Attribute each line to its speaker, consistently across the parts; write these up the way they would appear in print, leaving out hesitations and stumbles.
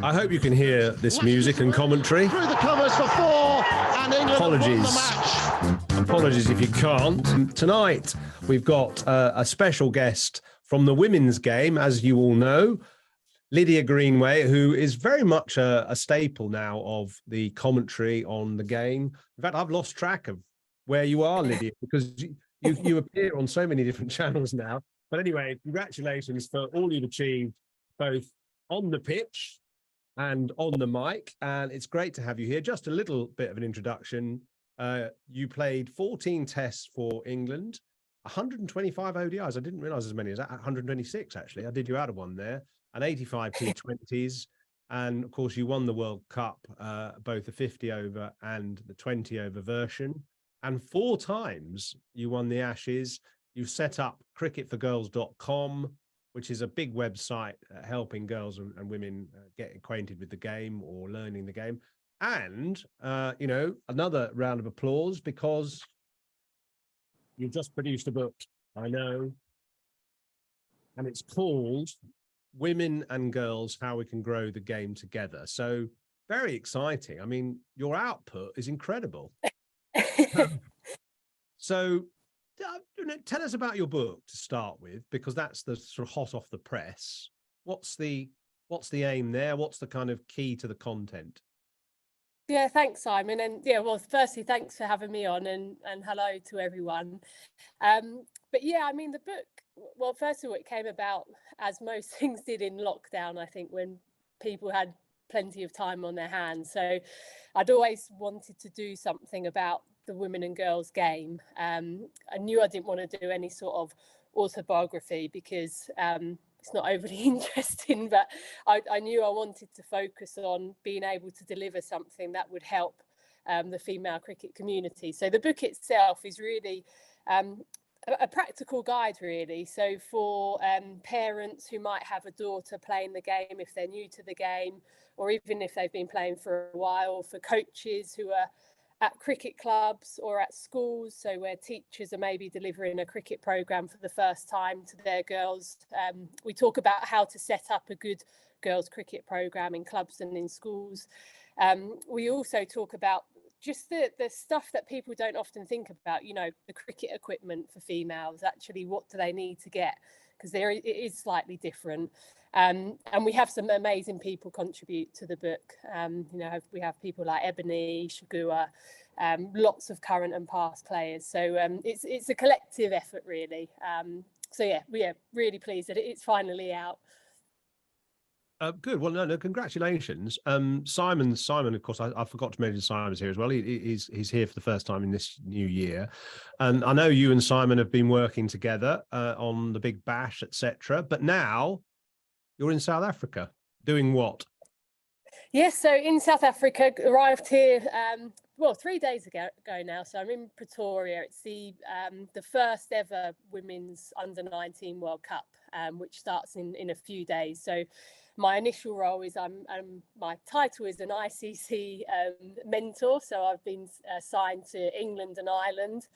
Speaker 1: I hope you can hear this music and commentary.
Speaker 2: Through the covers for 4, and England won the match.
Speaker 1: Apologies if you can't. Tonight, we've got a special guest from the women's game, as you all know, LYDIA GREENWAY, who is very much a staple now of the commentary on the game. In fact, I've lost track of where you are, LYDIA, because you appear on so many different channels now. But anyway, congratulations for all you've achieved, both on the pitch and on the mic. And it's great to have you here. Just a little bit of an introduction. You played 14 tests for England, 125 ODIs. I didn't realize as many as that. 126, actually. I did you out of one there. And 85 T20s. And of course, you won the World Cup, both the 50 over and the 20 over version. And 4 times you won the Ashes. You set up cricketforgirls.com, which is a big website helping girls and women get acquainted with the game or learning the game. And, you know, another round of applause because you've just produced a book, I know, and it's called Women and Girls, How We Can Grow the Game Together. So very exciting. I mean, your output is incredible. So tell us about your book to start with, because that's the sort of hot off the press. What's the aim there? What's the kind of key to the content?
Speaker 3: Yeah, thanks, Simon. And yeah, well, firstly, thanks for having me on, and hello to everyone. But yeah, I mean, the book, well, first of all, it came about, as most things did, in lockdown, I think, when people had plenty of time on their hands. So I'd always wanted to do something about the women and girls game. I knew I didn't want to do any sort of autobiography because it's not overly interesting, but I knew I wanted to focus on being able to deliver something that would help the female cricket community. So the book itself is really a practical guide, really. So for parents who might have a daughter playing the game if they're new to the game, or even if they've been playing for a while, for coaches who are at cricket clubs or at schools, so where teachers are maybe delivering a cricket programme for the first time to their girls. We talk about how to set up a good girls cricket programme in clubs and in schools. We also talk about just the stuff that people don't often think about, you know, the cricket equipment for females. Actually, what do they need to get? Because it is slightly different. And we have some amazing people contribute to the book. You know, we have people like Ebony, Shagua, lots of current and past players. So it's a collective effort, really. So yeah, we're really pleased that it's finally out.
Speaker 1: Good. Well, no, congratulations. Simon, of course, I forgot to mention Simon's here as well. He's here for the first time in this new year. And I know you and Simon have been working together on the Big Bash, etc. But now you're in South Africa. Doing what?
Speaker 3: Yes, so in South Africa, arrived here, well, 3 days ago now. So I'm in Pretoria. It's the first ever Women's Under-19 World Cup, which starts in a few days. So my initial role is my title is an ICC mentor. So I've been assigned to England and Ireland.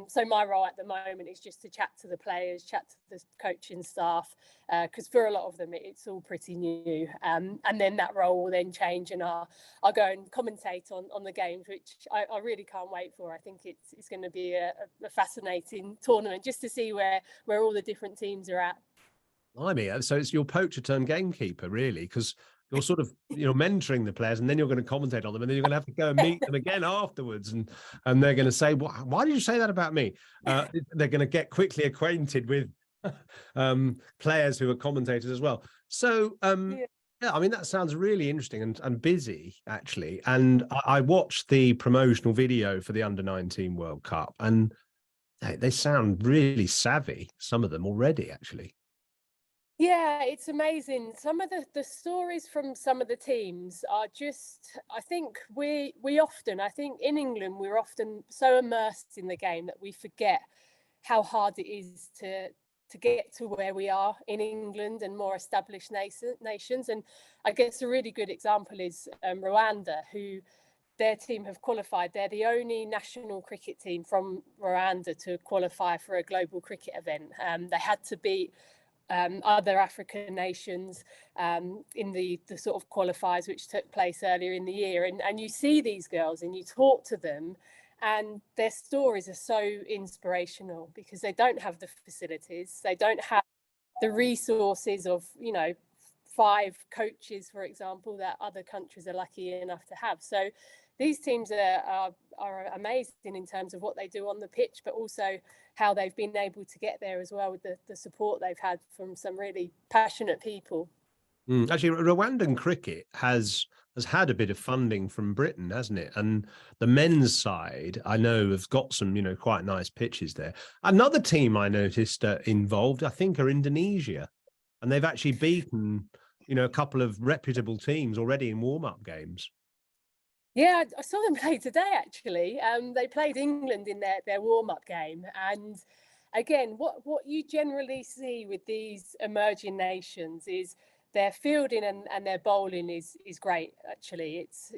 Speaker 3: So my role at the moment is just to chat to the players, chat to the coaching staff, because for a lot of them it's all pretty new. And then that role will then change, and I'll go and commentate on the games, which I really can't wait for. I think it's going to be a fascinating tournament just to see where all the different teams are at.
Speaker 1: I mean, so it's your poacher turned gamekeeper, really, because you're sort of, you know, mentoring the players, and then you're going to commentate on them, and then you're going to have to go and meet them again afterwards, and they're going to say, why did you say that about me? They're going to get quickly acquainted with players who are commentators as well. So yeah, I mean, that sounds really interesting and busy, actually. And I watched the promotional video for the Under-19 World Cup, and they sound really savvy, some of them already, actually.
Speaker 3: Yeah, it's amazing. Some of the stories from some of the teams are just, I think I think in England, we're often so immersed in the game that we forget how hard it is to get to where we are in England and more established nations. And I guess a really good example is Rwanda, who their team have qualified. They're the only national cricket team from Rwanda to qualify for a global cricket event. They had to beat other African nations in the sort of qualifiers which took place earlier in the year. And you see these girls and you talk to them, and their stories are so inspirational because they don't have the facilities, they don't have the resources of, 5 coaches, for example, that other countries are lucky enough to have. So these teams are amazing in terms of what they do on the pitch, but also how they've been able to get there as well with the support they've had from some really passionate people.
Speaker 1: Actually, Rwandan cricket has had a bit of funding from Britain, hasn't it? And the men's side, I know, has got some, quite nice pitches there. Another team I noticed involved, I think, are Indonesia, and they've actually beaten, a couple of reputable teams already in warm-up games.
Speaker 3: Yeah, I saw them play today, actually. They played England in their warm-up game. And again, what you generally see with these emerging nations is their fielding and their bowling is great, actually. It's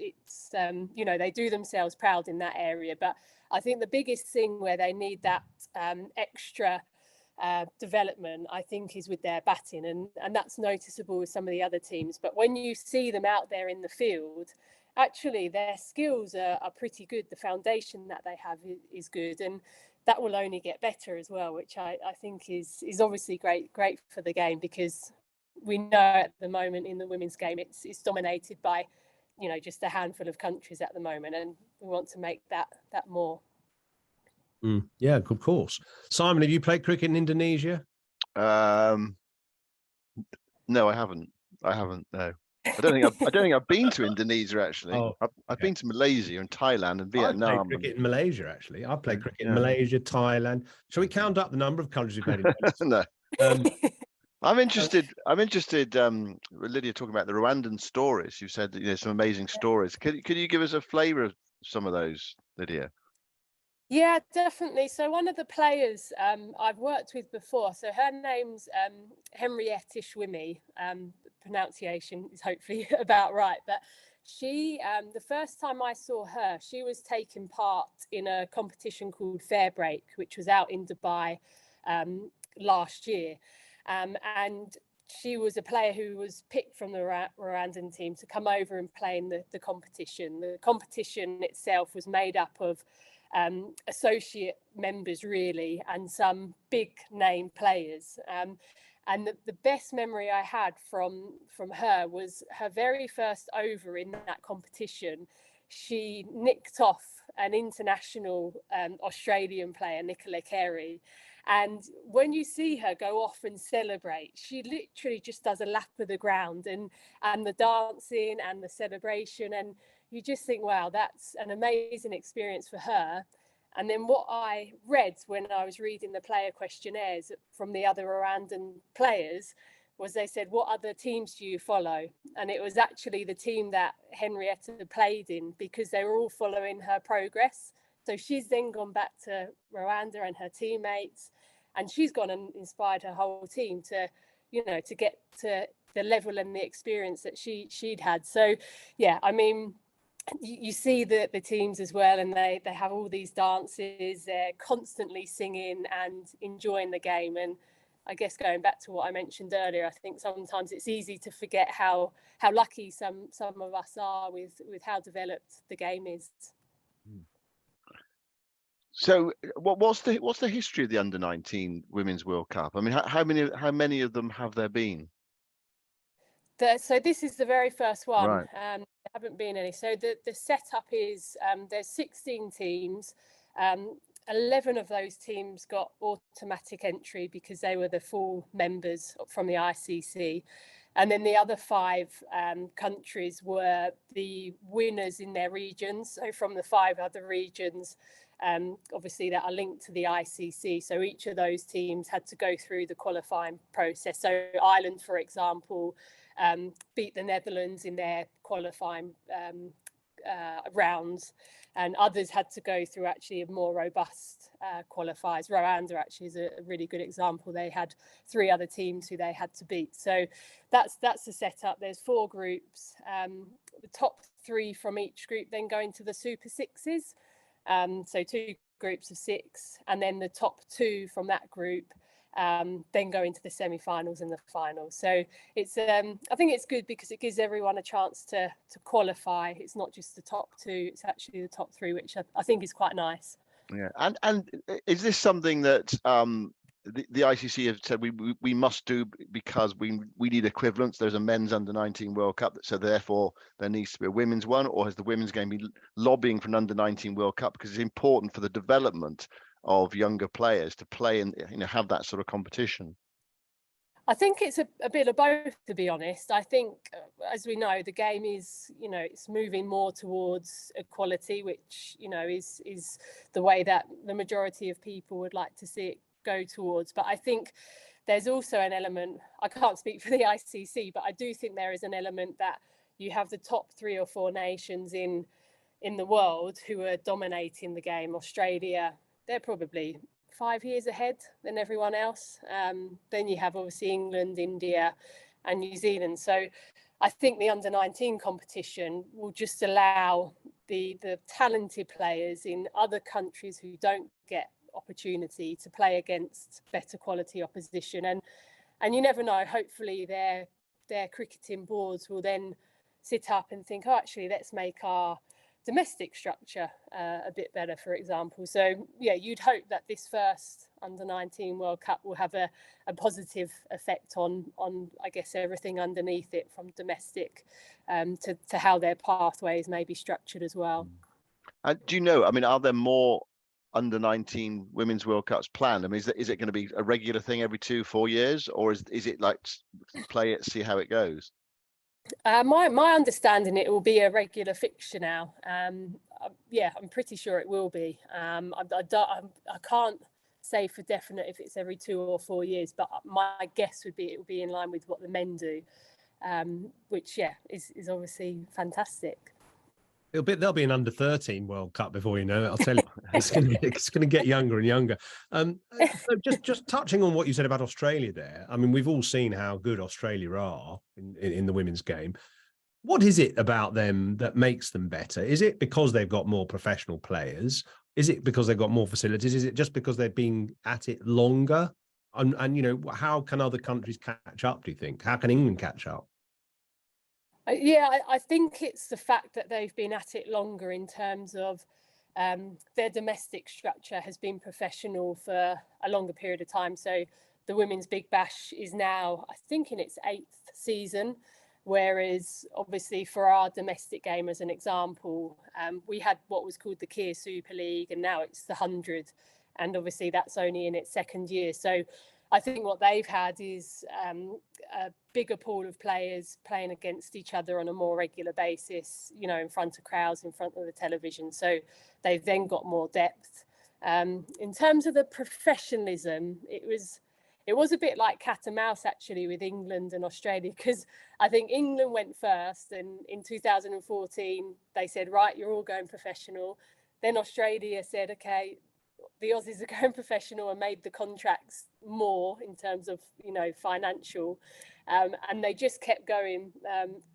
Speaker 3: they do themselves proud in that area. But I think the biggest thing where they need that extra development, I think, is with their batting. And that's noticeable with some of the other teams. But when you see them out there in the field, actually their skills are pretty good. The foundation that they have is good, and that will only get better as well, which I think is obviously great for the game, because we know at the moment in the women's game it's dominated by just a handful of countries at the moment, and we want to make that more.
Speaker 1: Yeah, of course. Simon, have you played cricket in Indonesia?
Speaker 4: No, I haven't. No. I don't think I've been to Indonesia, actually.
Speaker 1: Oh,
Speaker 4: I've been to Malaysia and Thailand and Vietnam.
Speaker 1: I played cricket in Malaysia, actually. I played cricket in Malaysia, Thailand. Shall we count up the number of countries you've played in?
Speaker 4: No. I'm interested, Lydia, talking about the Rwandan stories. You said some amazing stories. Could you give us a flavour of some of those, Lydia?
Speaker 3: Yeah, definitely. So one of the players I've worked with before, so her name's Henriette Ishwimi, pronunciation is hopefully about right, but she, the first time I saw her, she was taking part in a competition called Fair Break, which was out in Dubai last year. And she was a player who was picked from the Rwandan team to come over and play in the competition. The competition itself was made up of associate members, really, and some big name players. And the best memory I had from her was her very first over in that competition. She nicked off an international Australian player, Nicola Carey. And when you see her go off and celebrate, she literally just does a lap of the ground, and the dancing and the celebration. And you just think, wow, that's an amazing experience for her. And then what I read when I was reading the player questionnaires from the other Rwandan players was they said, what other teams do you follow? And it was actually the team that Henrietta played in, because they were all following her progress. So she's then gone back to Rwanda and her teammates, and she's gone and inspired her whole team to, to get to the level and the experience that she'd had. So, yeah, I mean, you see the teams as well, and they have all these dances. They're constantly singing and enjoying the game. And I guess going back to what I mentioned earlier, I think sometimes it's easy to forget how lucky some of us are with how developed the game is.
Speaker 4: So, what's the history of the Under-19 Women's World Cup? I mean, how many of them have there been?
Speaker 3: So this is the very first one.
Speaker 4: Right.
Speaker 3: There haven't been any. So the setup is there's 16 teams. 11 of those teams got automatic entry because they were the full members from the ICC. And then the other 5 countries were the winners in their regions. So from the 5 other regions, obviously that are linked to the ICC. So each of those teams had to go through the qualifying process. So Ireland, for example, beat the Netherlands in their qualifying rounds, and others had to go through actually a more robust qualifiers. Rwanda actually is a really good example. They had 3 other teams who they had to beat. So that's the setup. There's 4 groups. The top 3 from each group then go into the Super Sixes. So 2 groups of 6, and then the top 2 from that group then go into the semi-finals and the finals. So it's I think it's good because it gives everyone a chance to qualify. It's not just the top two, it's actually the top three, which I think is quite nice.
Speaker 4: Yeah, and is this something that the ICC have said we must do because we need equivalence? There's a men's under-19 World Cup, so therefore there needs to be a women's one, or has the women's game been lobbying for an under-19 World Cup because it's important for the development of younger players to play and have that sort of competition?
Speaker 3: I think it's a bit of both, to be honest. I think, as we know, the game is, it's moving more towards equality, which, is the way that the majority of people would like to see it go towards. But I think there's also an element, I can't speak for the ICC, but I do think there is an element that you have the top 3 or 4 nations in the world who are dominating the game. Australia, they're probably 5 years ahead than everyone else. Then you have obviously England, India and New Zealand. So I think the under-19 competition will just allow the talented players in other countries who don't get opportunity to play against better quality opposition. And you never know, hopefully their cricketing boards will then sit up and think, oh, actually, let's make our domestic structure a bit better, for example. So yeah, you'd hope that this first under-19 World Cup will have a positive effect on I guess everything underneath it, from domestic to how their pathways may be structured as well.
Speaker 4: Do you know, are there more under-19 Women's World Cups planned? Is it going to be a regular thing every 2-4 years, or is it like play it, see how it goes?
Speaker 3: My understanding, it will be a regular fixture now. Yeah, I'm pretty sure it will be. I can't say for definite if it's every 2 or 4 years, but my guess would be it will be in line with what the men do, which is obviously fantastic.
Speaker 1: There'll be an under-13 World Cup before you know it. I'll tell you, it's going to get younger and younger. So just touching on what you said about Australia there. We've all seen how good Australia are in the women's game. What is it about them that makes them better? Is it because they've got more professional players? Is it because they've got more facilities? Is it just because they've been at it longer? And how can other countries catch up, do you think? How can England catch up?
Speaker 3: Yeah, I think it's the fact that they've been at it longer in terms of their domestic structure has been professional for a longer period of time. So the Women's Big Bash is now, I think, in its 8th season, whereas obviously for our domestic game, as an example, we had what was called the Kia Super League, and now it's the 100, and obviously that's only in its 2nd year. So I think what they've had is a bigger pool of players playing against each other on a more regular basis, in front of crowds, in front of the television. So they've then got more depth. In terms of the professionalism, it was a bit like cat and mouse, actually, with England and Australia, because I think England went first, and in 2014, they said, right, you're all going professional. Then Australia said, okay, the Aussies are going professional, and made the contracts more in terms of, financial. And they just kept going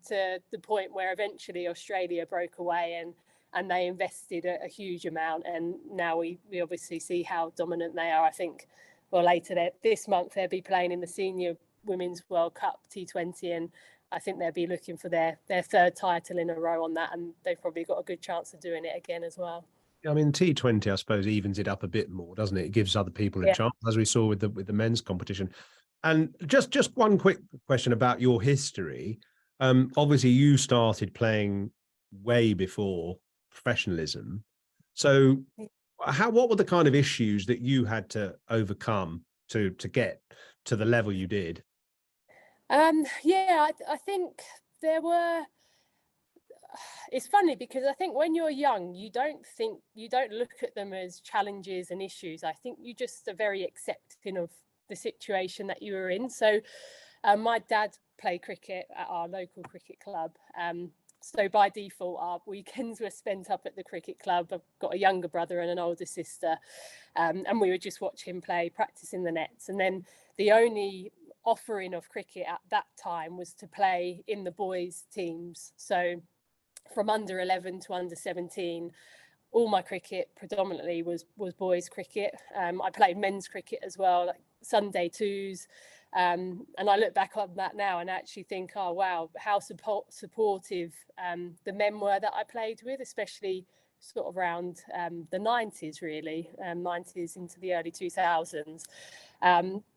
Speaker 3: to the point where eventually Australia broke away and they invested a huge amount. And now we obviously see how dominant they are. I think, well, later this month, they'll be playing in the Senior Women's World Cup T20. And I think they'll be looking for their 3rd title in a row on that. And they've probably got a good chance of doing it again as well.
Speaker 1: T20, I suppose, evens it up a bit more, doesn't it? It gives other people a chance, as we saw with the men's competition. And just one quick question about your history. Obviously, you started playing way before professionalism. So, what were the kind of issues that you had to overcome to get to the level you did?
Speaker 3: I think there were. It's funny because I think when you're young, you don't look at them as challenges and issues. I think you just are very accepting of the situation that you were in. So my dad played cricket at our local cricket club. So by default, our weekends were spent up at the cricket club. I've got a younger brother and an older sister. And we would just watch him play, practicing the nets. And then the only offering of cricket at that time was to play in the boys' teams. So from under 11 to under 17, all my cricket predominantly was boys cricket. I played men's cricket as well, like Sunday twos. And I look back on that now and actually think, oh, wow, how supportive the men were that I played with, especially sort of around the 90s, really, 90s into the early 2000s.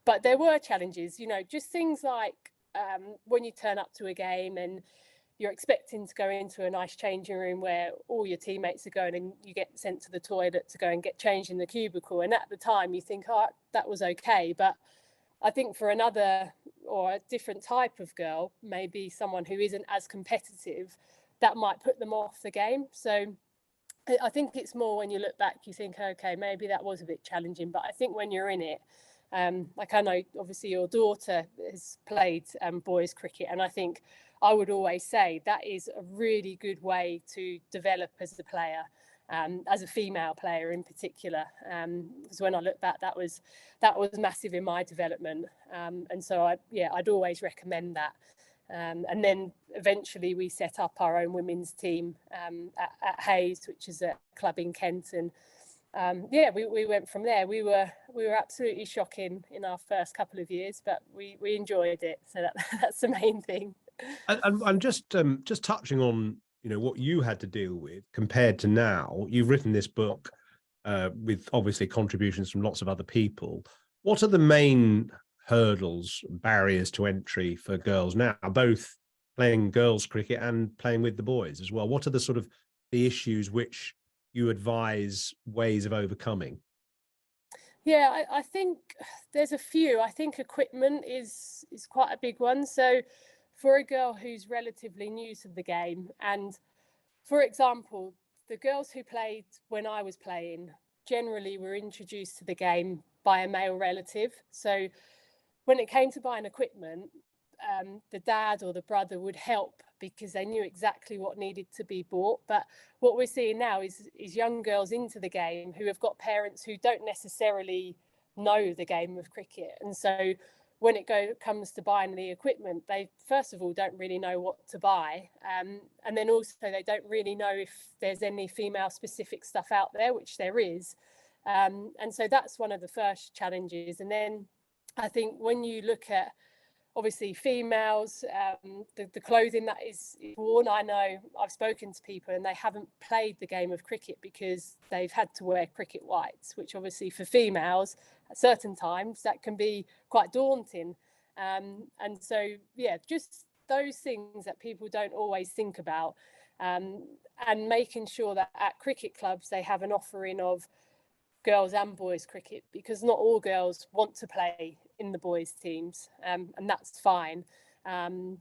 Speaker 3: But there were challenges, you know, just things like when you turn up to a game and you're expecting to go into a nice changing room where all your teammates are going and you get sent to the toilet to go and get changed in the cubicle. And at the time you think, oh, that was okay. But I think for another or a different type of girl, maybe someone who isn't as competitive, that might put them off the game. So I think it's more when you look back, you think, okay, maybe that was a bit challenging. But I think when you're in it, like I know, obviously your daughter has played boys cricket, and I think I would always say that is a really good way to develop as a player, as a female player in particular. Because when I look back, that was massive in my development, and so I'd always recommend that. And then eventually we set up our own women's team at Hayes, which is a club in Kent, and we went from there. We were absolutely shocking in our first couple of years, but we enjoyed it. So that's the main thing.
Speaker 1: I'm just touching on, you know, what you had to deal with compared to now. You've written this book with obviously contributions from lots of other people. What are the main hurdles, barriers to entry for girls now, both playing girls cricket and playing with the boys as well? What are the sort of the issues which you advise ways of overcoming?
Speaker 3: Yeah, I think there's a few. I think equipment is quite a big one. So for a girl who's relatively new to the game, and for example, the girls who played when I was playing generally were introduced to the game by a male relative. So when it came to buying equipment, the dad or the brother would help because they knew exactly what needed to be bought. But what we're seeing now is young girls into the game who have got parents who don't necessarily know the game of cricket. And so when it comes to buying the equipment, they first of all don't really know what to buy. And then also they don't really know if there's any female specific stuff out there, which there is. And so that's one of the first challenges. And then I think when you look at obviously females, the clothing that is worn, I know I've spoken to people and they haven't played the game of cricket because they've had to wear cricket whites, which obviously for females at certain times that can be quite daunting. And so, yeah, just those things that people don't always think about, and making sure that at cricket clubs they have an offering of girls and boys cricket, because not all girls want to play in the boys teams, and that's fine. And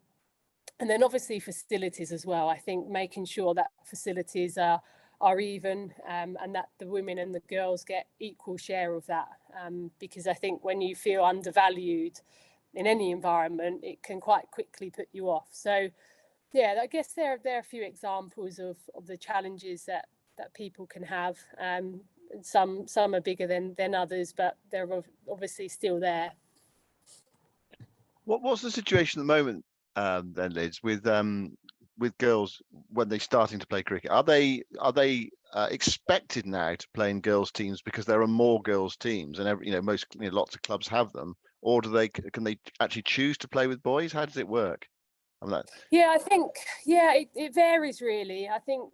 Speaker 3: then obviously facilities as well. I think making sure that facilities are even, and that the women and the girls get equal share of that, because I think when you feel undervalued in any environment, it can quite quickly put you off. So yeah, I guess there are a few examples of the challenges that people can have. Some are bigger than others, but they're obviously still there.
Speaker 4: What's the situation at the moment, then, Liz, with girls when they're starting to play cricket? Are they expected now to play in girls' teams because there are more girls' teams, and lots of clubs have them, or can they actually choose to play with boys? How does it work?
Speaker 3: Yeah, I think it varies really. I think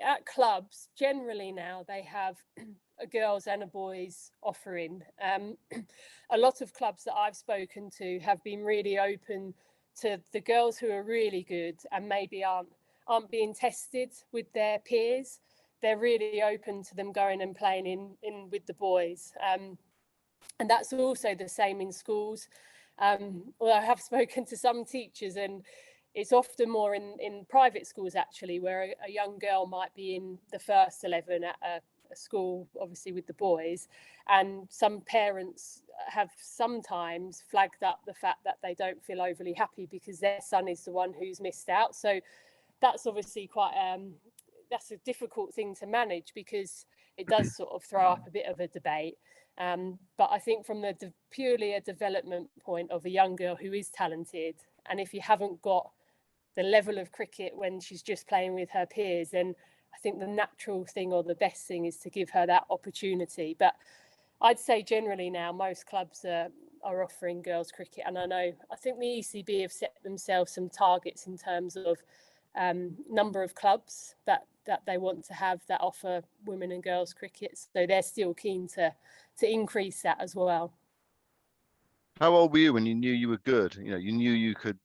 Speaker 3: at clubs generally now they have a girls and a boys offering. A lot of clubs that I've spoken to have been really open to the girls who are really good and maybe aren't being tested with their peers. They're really open to them going and playing in with the boys, and that's also the same in schools. Well, I have spoken to some teachers, and it's often more in private schools actually, where a young girl might be in the first 11 at a school, obviously with the boys, and some parents have sometimes flagged up the fact that they don't feel overly happy because their son is the one who's missed out. So that's obviously quite that's a difficult thing to manage, because it does sort of throw up a bit of a debate. But I think from the purely a development point of a young girl who is talented, and if you haven't got the level of cricket when she's just playing with her peers, then I think the natural thing or the best thing is to give her that opportunity. But I'd say generally now most clubs are are offering girls cricket. And I think the ECB have set themselves some targets in terms of number of clubs that they want to have that offer women and girls cricket. So they're still keen to increase that as well.
Speaker 4: How old were you when you knew you were good? You knew you could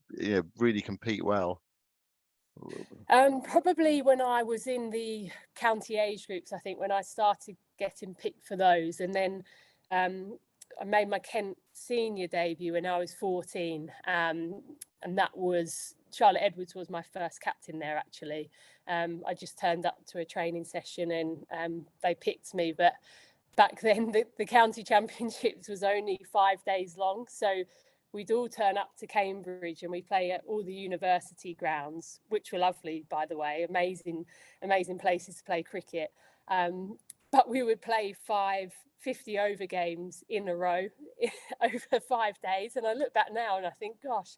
Speaker 4: really compete well.
Speaker 3: Probably when I was in the county age groups, I think, when I started getting picked for those. And then I made my Kent senior debut when I was 14. And that was, Charlotte Edwards was my first captain there, actually. I just turned up to a training session and they picked me. But back then, the county championships was only 5 days long. So we'd all turn up to Cambridge and we play at all the university grounds, which were lovely, by the way, amazing places to play cricket. But we would play 5 50-over games in a row over 5 days. And I look back now and I think, gosh,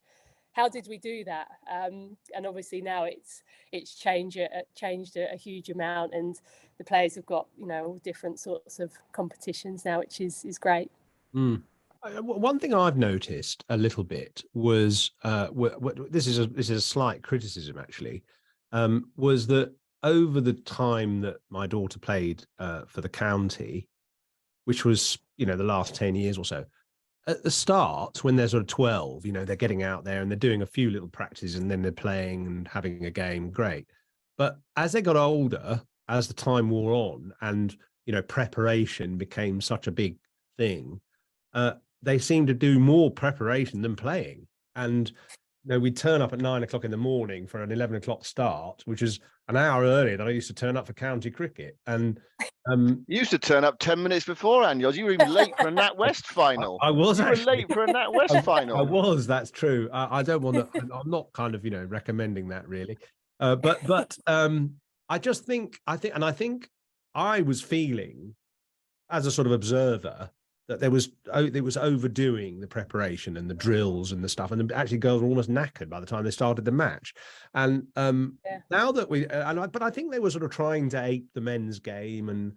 Speaker 3: how did we do that? And obviously now it's changed a huge amount, and the players have got all different sorts of competitions now, which is great.
Speaker 1: One thing I've noticed a little bit was this is a slight criticism, actually, was that over the time that my daughter played for the county, which was the last 10 years or so, at the start, when they're sort of 12, they're getting out there and they're doing a few little practices and then they're playing and having a game, great. But as they got older, as the time wore on and preparation became such a big thing, they seem to do more preparation than playing. And we'd turn up at 9 o'clock in the morning for an 11 o'clock start, which is an hour earlier than I used to turn up for county cricket. And
Speaker 4: you used to turn up 10 minutes beforehand. You were even late for a NatWest final.
Speaker 1: I was.
Speaker 4: You were late for a NatWest final.
Speaker 1: I was. That's true. I don't want to. I'm not kind of recommending that really. But I just think I was feeling as a sort of observer that it was overdoing the preparation and the drills and the stuff, and actually girls were almost knackered by the time they started the match. And now that but I think they were sort of trying to ape the men's game and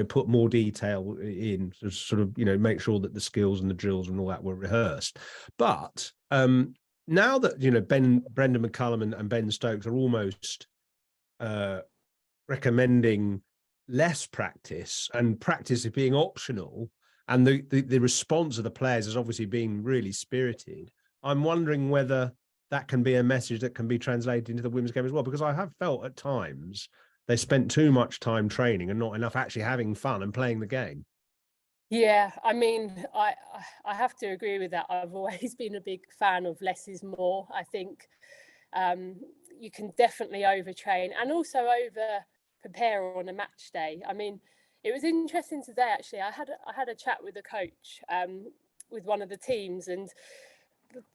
Speaker 1: put more detail in to sort of make sure that the skills and the drills and all that were rehearsed. But now that Brendan McCullum and Ben Stokes are almost recommending less practice and practice is being optional, and the response of the players has obviously been really spirited, I'm wondering whether that can be a message that can be translated into the women's game as well, because I have felt at times they spent too much time training and not enough actually having fun and playing the game.
Speaker 3: Yeah, I mean, I have to agree with that. I've always been a big fan of less is more. I think you can definitely overtrain and also over prepare on a match day. I mean, it was interesting today, actually. I had a chat with a coach with one of the teams, and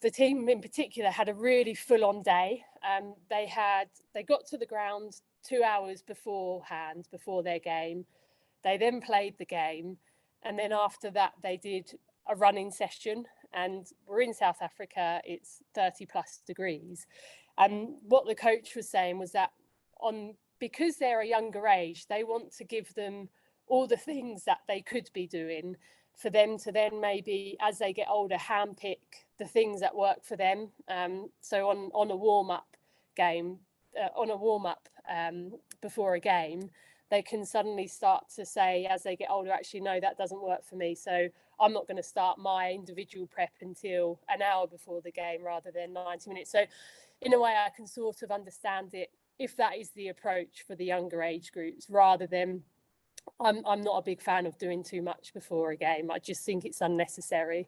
Speaker 3: the team in particular had a really full-on day. They got to the ground 2 hours beforehand, before their game. They then played the game, and then after that they did a running session. And we're in South Africa, it's 30 plus degrees. And what the coach was saying was that because they're a younger age, they want to give them all the things that they could be doing for them to then maybe, as they get older, handpick the things that work for them. So on a warm-up game, before a game, they can suddenly start to say, as they get older, actually, no, that doesn't work for me. So I'm not going to start my individual prep until an hour before the game rather than 90 minutes. So in a way, I can sort of understand it if that is the approach for the younger age groups, rather than I'm not a big fan of doing too much before a game. I just think it's unnecessary.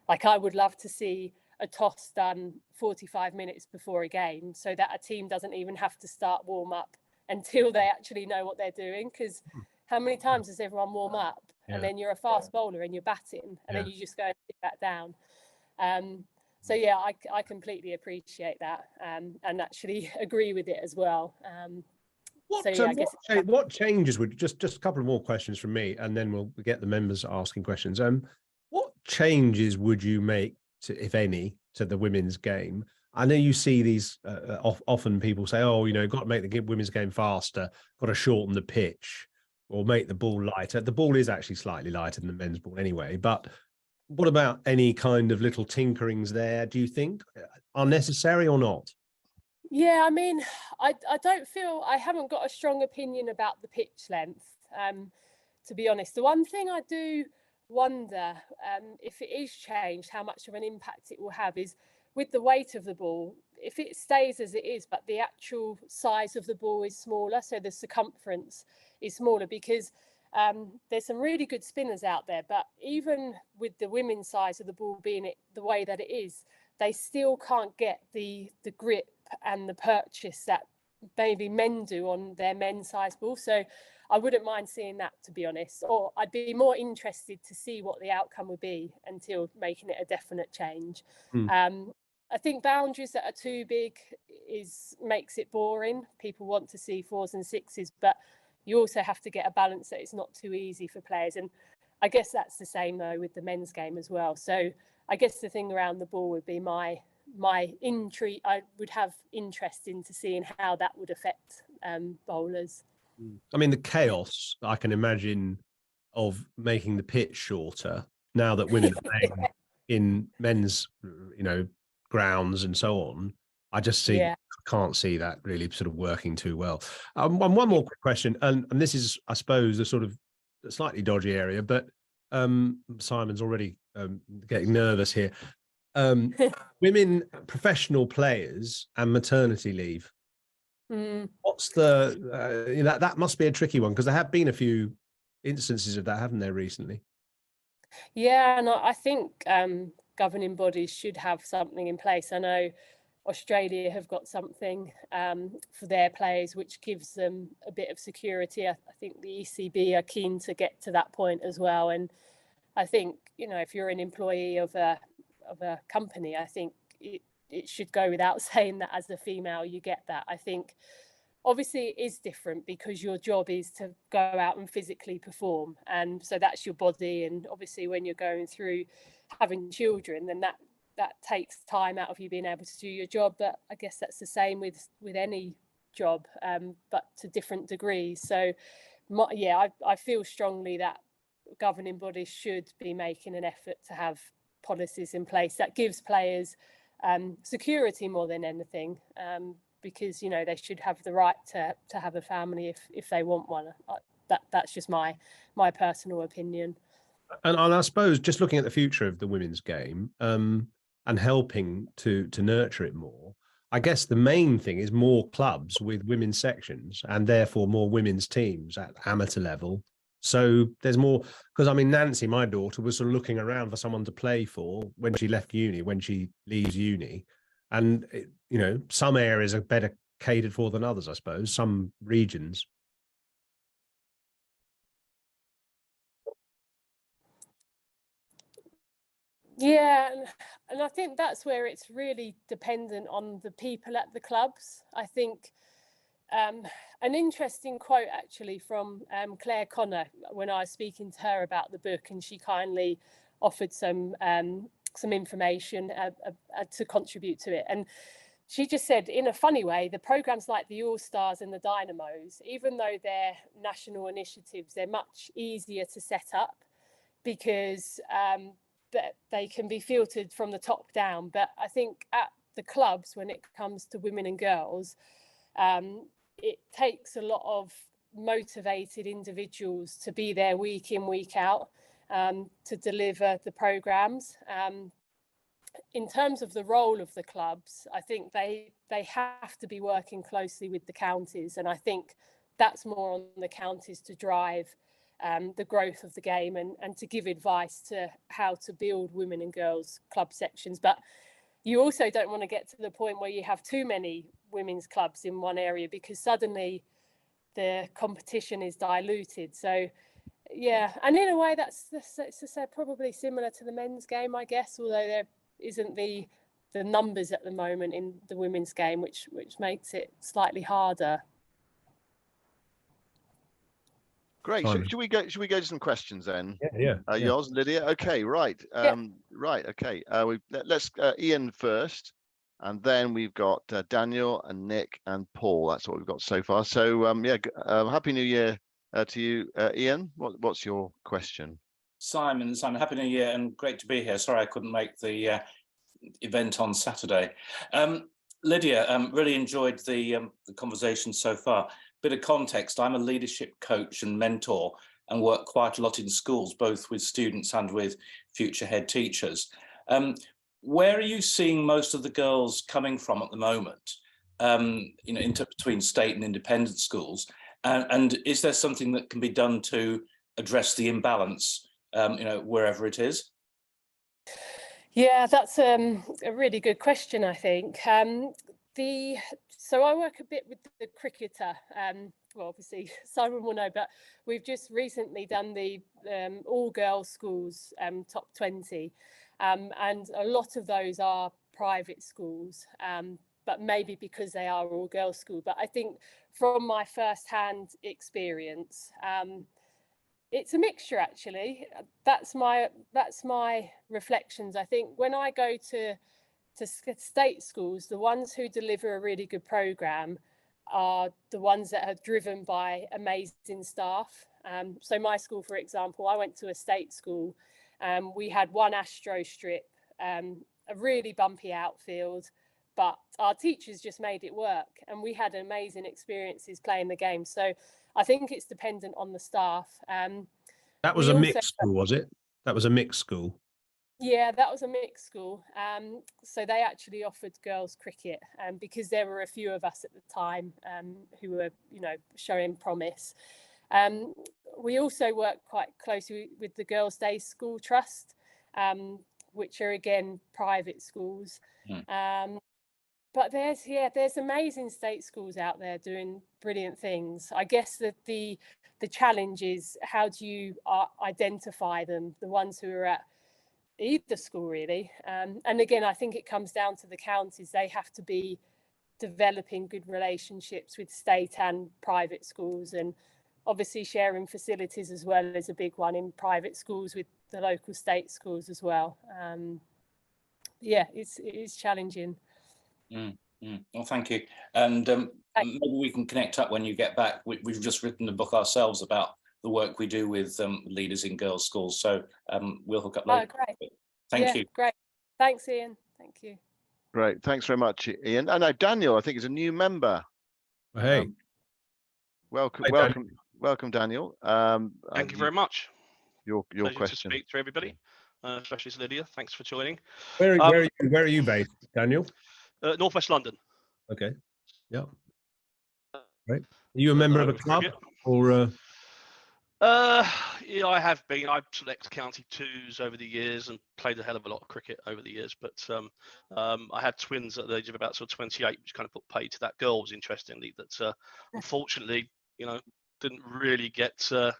Speaker 3: Like, I would love to see a toss done 45 minutes before a game so that a team doesn't even have to start warm up until they actually know what they're doing. Because how many times does everyone warm up and then you're a fast bowler and you're batting and then you just go and sit back down? So yeah, I completely appreciate that and actually agree with it as well.
Speaker 1: What changes would just a couple of more questions from me, and then we'll get the members asking questions. What changes would you make, if any, to the women's game? I know you see these often people say, "Oh, got to make the women's game faster, got to shorten the pitch, or make the ball lighter." The ball is actually slightly lighter than the men's ball anyway. But what about any kind of little tinkerings there? Do you think are necessary or not?
Speaker 3: Yeah, I mean, I don't feel, I haven't got a strong opinion about the pitch length, to be honest. The one thing I do wonder, if it is changed, how much of an impact it will have is with the weight of the ball. If it stays as it is, but the actual size of the ball is smaller, so the circumference is smaller, because there's some really good spinners out there, but even with the women's size of the ball being the way that it is, they still can't get the grip and the purchase that maybe men do on their men's size ball. So I wouldn't mind seeing that, to be honest, or I'd be more interested to see what the outcome would be until making it a definite change. I think boundaries that are too big makes it boring. People want to see 4s and 6s, but you also have to get a balance that it's not too easy for players. And I guess that's the same though with the men's game as well. So I guess the thing around the ball would be my intrigue. I would have interest into seeing how that would affect bowlers.
Speaker 1: I mean, the chaos I can imagine of making the pitch shorter now that women are playing in men's, grounds and so on. I just can't see that really sort of working too well. One more quick question, and this is, I suppose, a sort of a slightly dodgy area, but Simon's already getting nervous here. Women professional players and maternity leave. What's that must be a tricky one, because there have been a few instances of that, haven't there, recently?
Speaker 3: Yeah, and I think governing bodies should have something in place. I know Australia have got something for their players, which gives them a bit of security. I think the ECB are keen to get to that point as well. And I think, if you're an employee of a company, I think it should go without saying that as a female, you get that. I think obviously it is different because your job is to go out and physically perform. And so that's your body. And obviously when you're going through having children, then that takes time out of you being able to do your job. But I guess that's the same with any job, but to different degrees. So I feel strongly that governing bodies should be making an effort to have policies in place that gives players security more than anything, because they should have the right to have a family if they want one. That's just my personal opinion.
Speaker 1: And I suppose just looking at the future of the women's game, and helping to nurture it more, I guess the main thing is more clubs with women's sections, and therefore more women's teams at amateur level. So there's more, because I mean, Nancy, my daughter, was sort of looking around for someone to play for when she left uni, when she leaves uni. And, some areas are better catered for than others, I suppose, some regions.
Speaker 3: Yeah, and I think that's where it's really dependent on the people at the clubs. I think an interesting quote actually from Claire Connor when I was speaking to her about the book, and she kindly offered some information to contribute to it. And she just said, in a funny way, the programs like the All Stars and the Dynamos, even though they're national initiatives, they're much easier to set up because they can be filtered from the top down. But I think at the clubs, when it comes to women and girls, it takes a lot of motivated individuals to be there week in, week out, to deliver the programs. In terms of the role of the clubs, I think they have to be working closely with the counties, and I think that's more on the counties to drive the growth of the game and to give advice to how to build women and girls club sections. But you also don't want to get to the point where you have too many women's clubs in one area, because suddenly the competition is diluted. So yeah, and in a way that's probably similar to the men's game, I guess, although there isn't the numbers at the moment in the women's game, which makes it slightly harder.
Speaker 4: Great. Should we go to some questions then?
Speaker 1: Yeah.
Speaker 4: Yours, Lydia. Okay, right. Right. Okay. Let's Ian first, and then we've got Daniel and Nick and Paul. That's what we've got so far. So Happy New Year to you, Ian. What's your question?
Speaker 5: Simon, Happy New Year and great to be here. Sorry I couldn't make the event on Saturday. Lydia, really enjoyed the conversation so far. Bit of context, I'm a leadership coach and mentor and work quite a lot in schools, both with students and with future head teachers. Where are you seeing most of the girls coming from at the moment, between state and independent schools? And is there something that can be done to address the imbalance, wherever it is?
Speaker 3: Yeah, that's a really good question, I think. So I work a bit with the cricketer. Well, obviously Simon will know, but we've just recently done the all-girls schools top 20, and a lot of those are private schools, but maybe because they are all-girls school. But I think from my first-hand experience, it's a mixture, actually. That's my reflections. I think when I go to state schools, the ones who deliver a really good program are the ones that are driven by amazing staff. So my school, for example, I went to a state school. We had one Astro strip, a really bumpy outfield, but our teachers just made it work, and we had amazing experiences playing the game. So I think it's dependent on the staff.
Speaker 1: That was a mixed school, was it? That was a mixed school.
Speaker 3: Yeah, that was a mixed school. So they actually offered girls cricket, because there were a few of us at the time who were, showing promise. We also work quite closely with the Girls' Day School Trust, which are again private schools. But there's amazing state schools out there doing brilliant things. I guess that the challenge is, how do you identify them, the ones who are at either school, really. And again, I think it comes down to the counties. They have to be developing good relationships with state and private schools, and obviously sharing facilities as well is a big one in private schools with the local state schools as well. It is challenging.
Speaker 5: Well, thank you. And maybe we can connect up when you get back. We've just written a book ourselves about the work we do with leaders in girls' schools. So we'll hook up later.
Speaker 3: Great.
Speaker 5: Thank you.
Speaker 3: Great. Thanks, Ian. Thank you.
Speaker 4: Great. Thanks very much, Ian. And now Daniel, I think, is a new member.
Speaker 1: Hey.
Speaker 4: Welcome, Daniel.
Speaker 6: Thank you very much.
Speaker 4: Your question.
Speaker 6: To speak to everybody, especially to Lydia. Thanks for joining.
Speaker 1: Where are you based, Daniel?
Speaker 6: Northwest London.
Speaker 1: Okay. Yeah. Right. Are you a member of a club or?
Speaker 6: Yeah, I have been. I've selected county twos over the years and played a hell of a lot of cricket over the years. But I had twins at the age of about 28, which kind of put paid to that. Girls, interestingly, that unfortunately, didn't really get the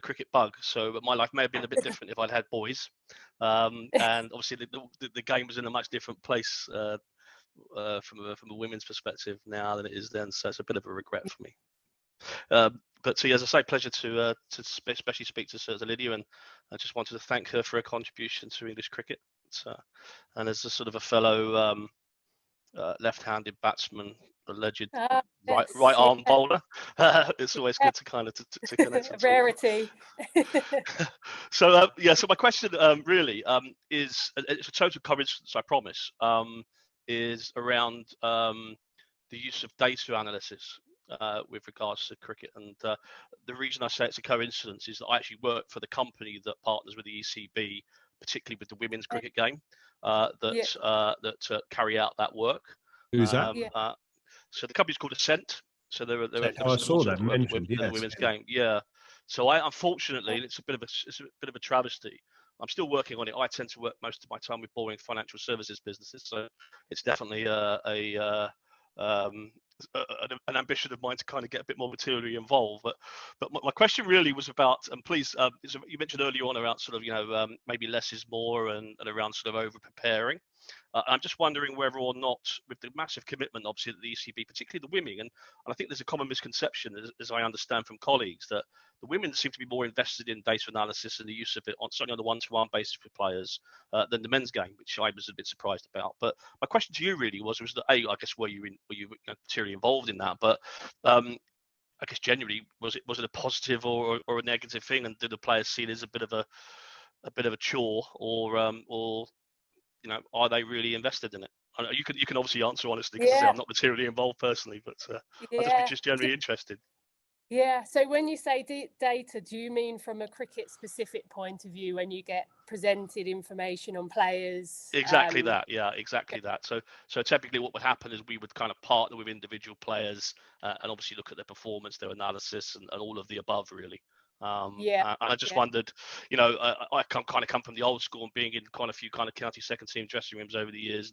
Speaker 6: cricket bug. So, but my life may have been a bit different if I'd had boys. And obviously, the game was in a much different place from a women's perspective now than it is then. So it's a bit of a regret for me. But as I say, pleasure to especially speak to Lydia, and I just wanted to thank her for her contribution to English cricket. And as a sort of a fellow left-handed batsman, alleged right arm bowler, it's always good to kind of to connect.
Speaker 3: A rarity.
Speaker 6: So my question really is, it's a total coincidence, I promise, is around the use of data analysis with regards to cricket. And the reason I say it's a coincidence is that I actually work for the company that partners with the ECB, particularly with the women's cricket game, that carry out that work.
Speaker 1: Who's that?
Speaker 6: So the company's called Ascent. So they're
Speaker 1: I saw that mentioned.
Speaker 6: Yes, the women's game. Yeah. So I unfortunately, it's a bit of a travesty. I'm still working on it. I tend to work most of my time with boring financial services businesses, so it's definitely an ambition of mine to kind of get a bit more materially involved. But my question really was about, and please, you mentioned earlier on around sort of maybe less is more, and around sort of over preparing. I'm just wondering whether or not, with the massive commitment, obviously, that the ECB, particularly the women, and I think there's a common misconception, as I understand from colleagues, that the women seem to be more invested in data analysis and the use of it, certainly on the one-to-one basis with players, than the men's game, which I was a bit surprised about. But my question to you really was that, I guess, were you materially involved in that? But I guess generally, was it a positive or a negative thing, and did the players see it as a bit of a a bit of a chore, or you know, are they really invested in it? I know you can obviously answer honestly, because
Speaker 3: Yeah,
Speaker 6: I'm not materially involved personally, but I'd just be
Speaker 3: yeah.
Speaker 6: generally interested.
Speaker 3: Yeah, so when you say data, do you mean from a cricket specific point of view when you get presented information on players?
Speaker 6: Exactly that, yeah, exactly that. So typically what would happen is we would kind of partner with individual players, and obviously look at their performance, their analysis, and all of the above, really.
Speaker 3: Yeah,
Speaker 6: And I just
Speaker 3: yeah,
Speaker 6: wondered, you know, I kind of come from the old school and being in quite a few kind of county second team dressing rooms over the years,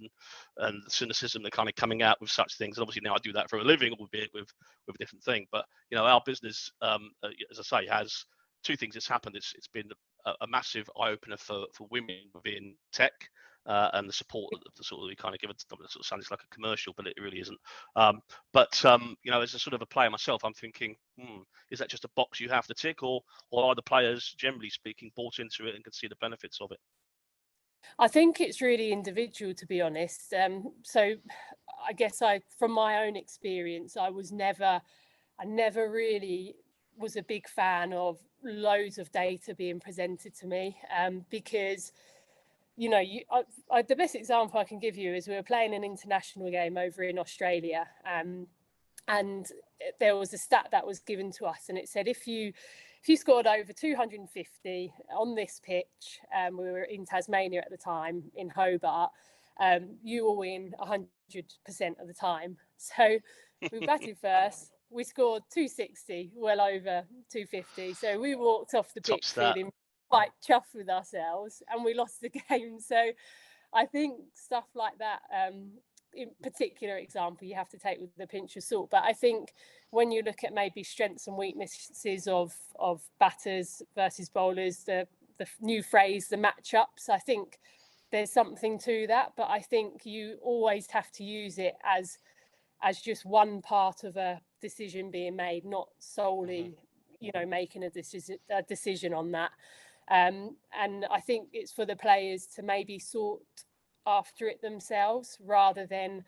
Speaker 6: and the cynicism that kind of coming out with such things. And obviously now I do that for a living, albeit with a different thing. But you know, our business, as I say, has two things. It's happened. It's been a massive eye opener for women within tech. And the support that the sort of we kind of give it, sort of sounds like a commercial, but it really isn't. You know, as a sort of a player myself, I'm thinking, is that just a box you have to tick, or are the players, generally speaking, bought into it and can see the benefits of it?
Speaker 3: I think it's really individual, to be honest. So I guess from my own experience, I never really was a big fan of loads of data being presented to me, because you know, the best example I can give you is we were playing an international game over in Australia, and there was a stat that was given to us, and it said if you scored over 250 on this pitch, we were in Tasmania at the time, in Hobart, you will win 100% of the time. So we batted first. We scored 260, well over 250. So we walked off the
Speaker 6: Top
Speaker 3: pitch
Speaker 6: stat.
Speaker 3: feeling quite chuffed with ourselves, and we lost the game. So I think stuff like that, in particular example, you have to take with a pinch of salt. But I think when you look at maybe strengths and weaknesses of batters versus bowlers, the new phrase, the matchups, I think there's something to that. But I think you always have to use it as just one part of a decision being made, not solely, you know, making a decision on that. And I think it's for the players to maybe sort after it themselves, rather than,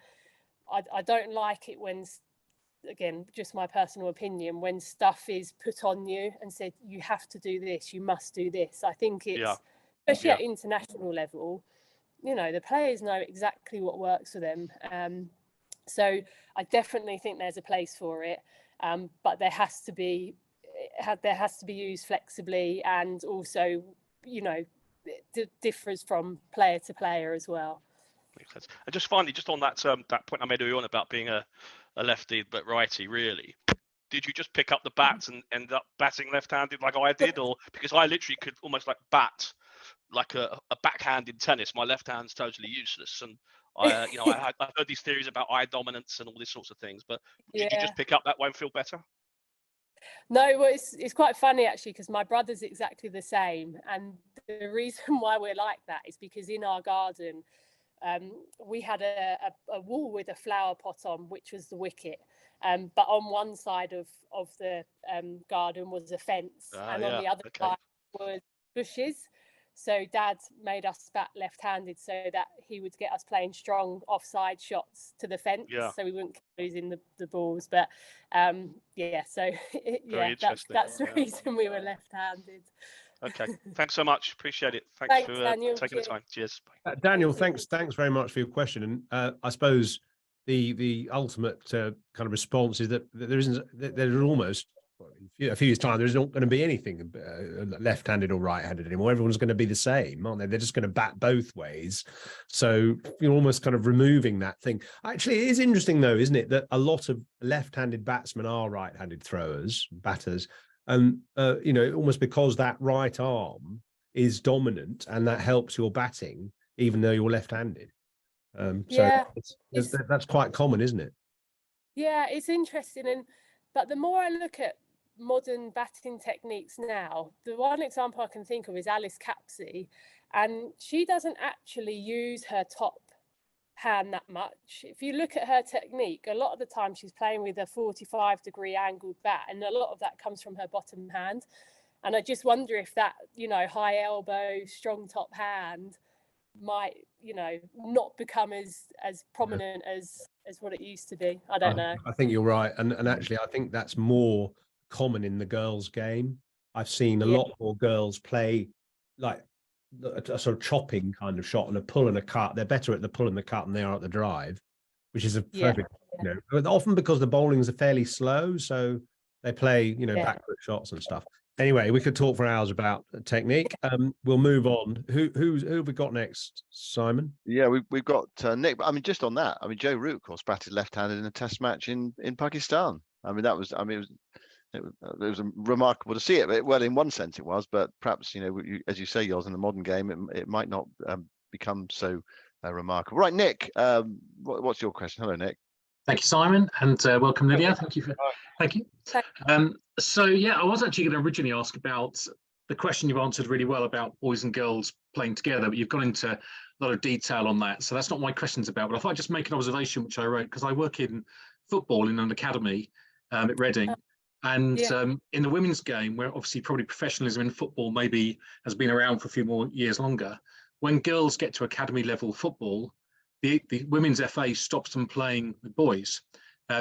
Speaker 3: I don't like it when, again, just my personal opinion, when stuff is put on you and said, you have to do this, you must do this. I think it's, especially at international level, you know, the players know exactly what works for them. So I definitely think there's a place for it, but there has to be used flexibly, and also, you know, it differs from player to player as well.
Speaker 6: Makes sense. And just finally, just on that that point I made earlier on about being a lefty but righty, really, did you just pick up the bat and end up batting left-handed like I did, or because I literally could almost like bat like a backhand in tennis? My left hand's totally useless, and I heard these theories about eye dominance and all these sorts of things. But did you just pick up that way and feel better?
Speaker 3: No, well, it's quite funny actually, because my brother's exactly the same, and the reason why we're like that is because in our garden, we had a wall with a flower pot on, which was the wicket, but on one side of the garden was a fence, and on the other side was bushes. So Dad made us bat left-handed so that he would get us playing strong offside shots to the fence, so we wouldn't keep losing the balls. But so that's the reason we were left-handed.
Speaker 6: Okay, thanks so much. Appreciate it. Thanks for
Speaker 3: Daniel.
Speaker 6: taking the time. Cheers.
Speaker 1: Daniel, thanks very much for your question. And I suppose the ultimate kind of response is that there's almost, a few years' time, there's not going to be anything left-handed or right-handed anymore. Everyone's going to be the same, aren't they? They're just going to bat both ways. So you're almost kind of removing that thing. Actually, it is interesting, though, isn't it, that a lot of left-handed batsmen are right-handed batters. And, almost because that right arm is dominant and that helps your batting, even though you're left-handed. That's quite common, isn't it?
Speaker 3: Yeah, it's interesting. But the more I look at modern batting techniques now, the one example I can think of is Alice Capsey, and she doesn't actually use her top hand that much. If you look at her technique, a lot of the time she's playing with a 45-degree angled bat, and a lot of that comes from her bottom hand. And I just wonder if that, high elbow, strong top hand might, not become as prominent as what it used to be. I don't know.
Speaker 1: I think you're right. And actually, I think that's more common in the girls' game. I've seen a lot more girls play like a sort of chopping kind of shot and a pull and a cut. They're better at the pull and the cut than they are at the drive, which is a perfect, but often because the bowlings are fairly slow, so they play, back foot shots and stuff. Anyway, we could talk for hours about technique. We'll move on. Who have we got next, Simon?
Speaker 4: Yeah, we've got Nick. I mean, just on that, I mean, Joe Root, of course, batted left-handed in a Test match in Pakistan. I mean, that was, I mean, it was remarkable to see it. Well, in one sense, it was, but perhaps as you say, yours in the modern game, it might not become so remarkable. Right, Nick, what's your question? Hello, Nick.
Speaker 7: Thank you, Simon, and welcome, Lydia. Thank you. So yeah, I was actually going to originally ask about the question you've answered really well about boys and girls playing together, but you've gone into a lot of detail on that. So that's not what my question's about, but I thought I'd just make an observation, which I wrote, because I work in football in an academy at Reading. And in the women's game, where obviously probably professionalism in football maybe has been around for a few more years longer, when girls get to academy level football, the women's FA stops them playing with boys.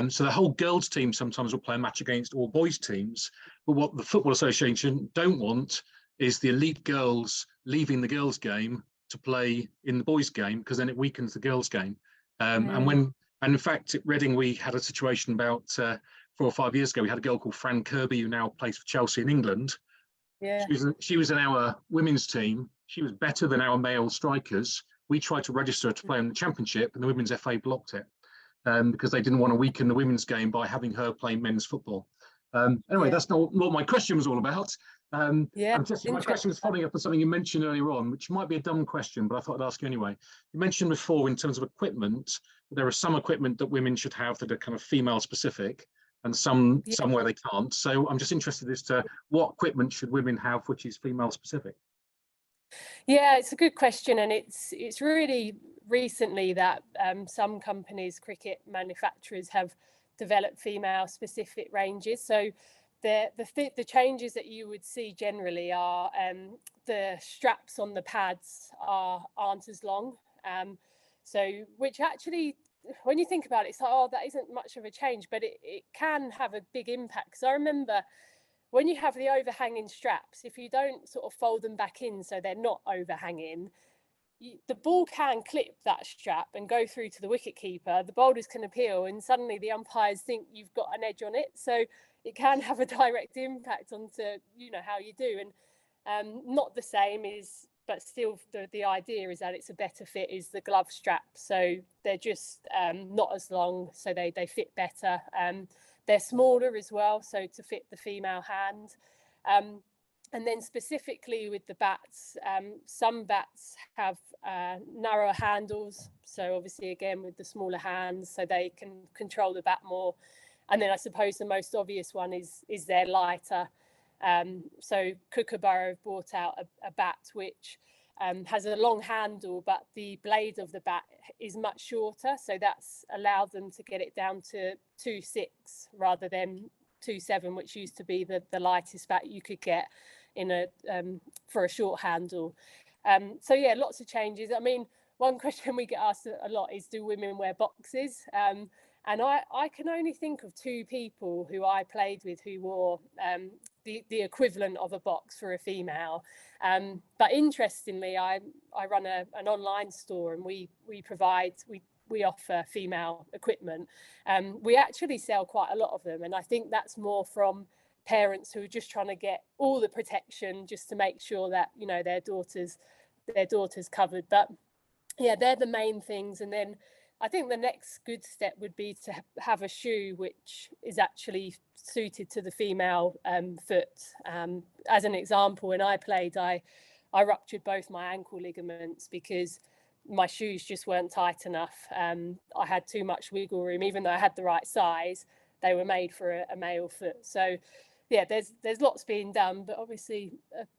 Speaker 7: So the whole girls team sometimes will play a match against all boys teams. But what the Football Association don't want is the elite girls leaving the girls game to play in the boys game, because then it weakens the girls game. And in fact, at Reading, we had a situation about 4 or 5 years ago. We had a girl called Fran Kirby, who now plays for Chelsea in England. Yeah. She was in our women's team. She was better than our male strikers. We tried to register her to play in the Championship, and the Women's FA blocked it because they didn't want to weaken the women's game by having her playing men's football. Anyway, that's not what my question was all about. My question was following up on something you mentioned earlier on, which might be a dumb question, but I thought I'd ask you anyway. You mentioned before, in terms of equipment, there are some equipment that women should have that are kind of female specific, and some where they can't. So I'm just interested as to what equipment should women have which is female specific.
Speaker 3: Yeah, it's a good question, and it's really recently that some companies, cricket manufacturers, have developed female specific ranges. So the changes that you would see generally are the straps on the pads aren't as long. So which actually, when you think about it, it's like, oh, that isn't much of a change, but it can have a big impact. Because I remember when you have the overhanging straps, if you don't sort of fold them back in so they're not overhanging, the ball can clip that strap and go through to the wicket keeper. The bowlers can appeal, and suddenly the umpires think you've got an edge on it. So it can have a direct impact onto how you do. And not the same is, but still the idea is that it's a better fit is the glove strap. So they're just not as long, so they fit better. They're smaller as well, so to fit the female hand. And then specifically with the bats, some bats have narrower handles. So obviously, again, with the smaller hands, so they can control the bat more. And then I suppose the most obvious one is they're lighter. So Kookaburra have brought out a bat which has a long handle, but the blade of the bat is much shorter. So that's allowed them to get it down to 2.6 rather than 2.7, which used to be the lightest bat you could get for a short handle. So yeah, lots of changes. I mean, one question we get asked a lot is, do women wear boxes? And I can only think of 2 people who I played with who wore the equivalent of a box for a female. But interestingly, I run an online store, and we offer female equipment. We actually sell quite a lot of them, and I think that's more from parents who are just trying to get all the protection just to make sure that their daughter's covered. But yeah, they're the main things. And then I think the next good step would be to have a shoe which is actually suited to the female foot. As an example, when I played, I ruptured both my ankle ligaments because my shoes just weren't tight enough. I had too much wiggle room, even though I had the right size. They were made for a male foot. So yeah, there's lots being done, but obviously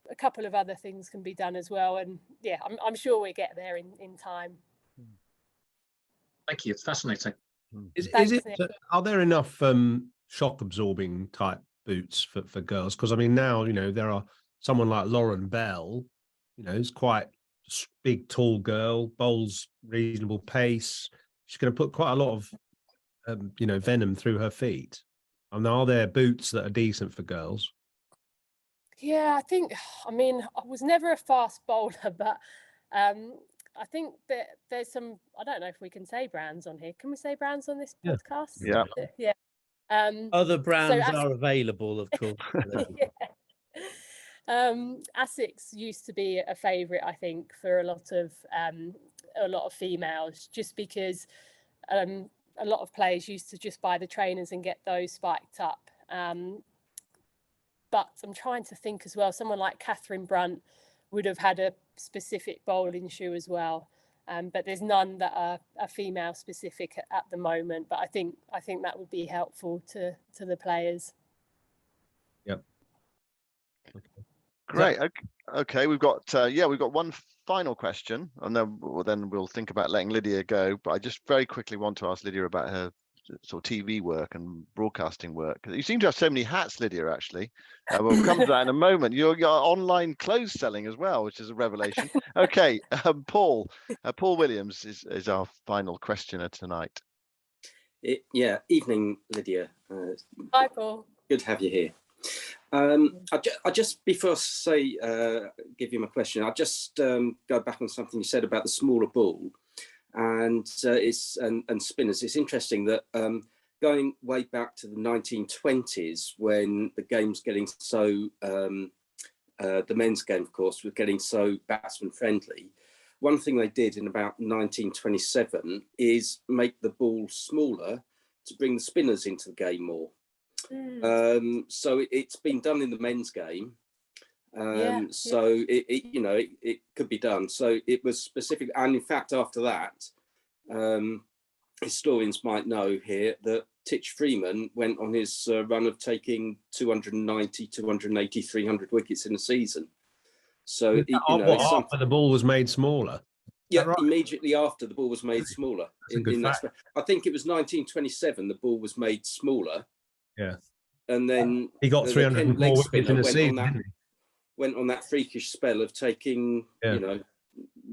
Speaker 3: a couple of other things can be done as well. And yeah, I'm sure we'll get there in time.
Speaker 7: Thank you. It's fascinating.
Speaker 1: Are there enough shock absorbing type boots for girls? Because I mean, now there are someone like Lauren Bell, who's quite big, tall girl, bowls reasonable pace. She's going to put quite a lot of venom through her feet. And are there boots that are decent for girls?
Speaker 3: Yeah, I mean, I was never a fast bowler, but I think that there's some, I don't know if we can say brands on here. Can we say brands on this podcast?
Speaker 4: Yeah.
Speaker 3: Yeah.
Speaker 8: Other brands are available, of course.
Speaker 3: Yeah. Asics used to be a favourite, I think, for a lot of females, just because a lot of players used to just buy the trainers and get those spiked up. But I'm trying to think as well, someone like Catherine Brunt would have had a specific bowling shoe as well. But there's none that are female specific at the moment. But I think that would be helpful to the players.
Speaker 1: Yep.
Speaker 4: Great. Okay, we've got one final question, and then we'll think about letting Lydia go. But I just very quickly want to ask Lydia about her sort of TV work and broadcasting work. You seem to have so many hats, Lydia, actually. We'll come to that in a moment. You're online clothes selling as well, which is a revelation. Okay, Paul Williams is our final questioner tonight.
Speaker 9: Evening, Lydia.
Speaker 3: Hi, Paul.
Speaker 9: Good to have you here. I just before I say give you my question, I'll just go back on something you said about the smaller ball and spinners. It's interesting that going way back to the 1920s, when the game's getting so the men's game, of course, was getting so batsman friendly. One thing they did in about 1927 is make the ball smaller to bring the spinners into the game more. So it's been done in the men's game. So it could be done. So it was specific, and in fact, after that, historians might know here that Titch Freeman went on his run of taking 290, 280, 300 wickets in a season. So
Speaker 1: after the ball was made smaller.
Speaker 9: Yeah, right? Immediately after the ball was made smaller. I think it was 1927. The ball was made smaller.
Speaker 1: Yeah,
Speaker 9: and then
Speaker 1: he got 304 wickets in a season.
Speaker 9: Went on that freakish spell of taking,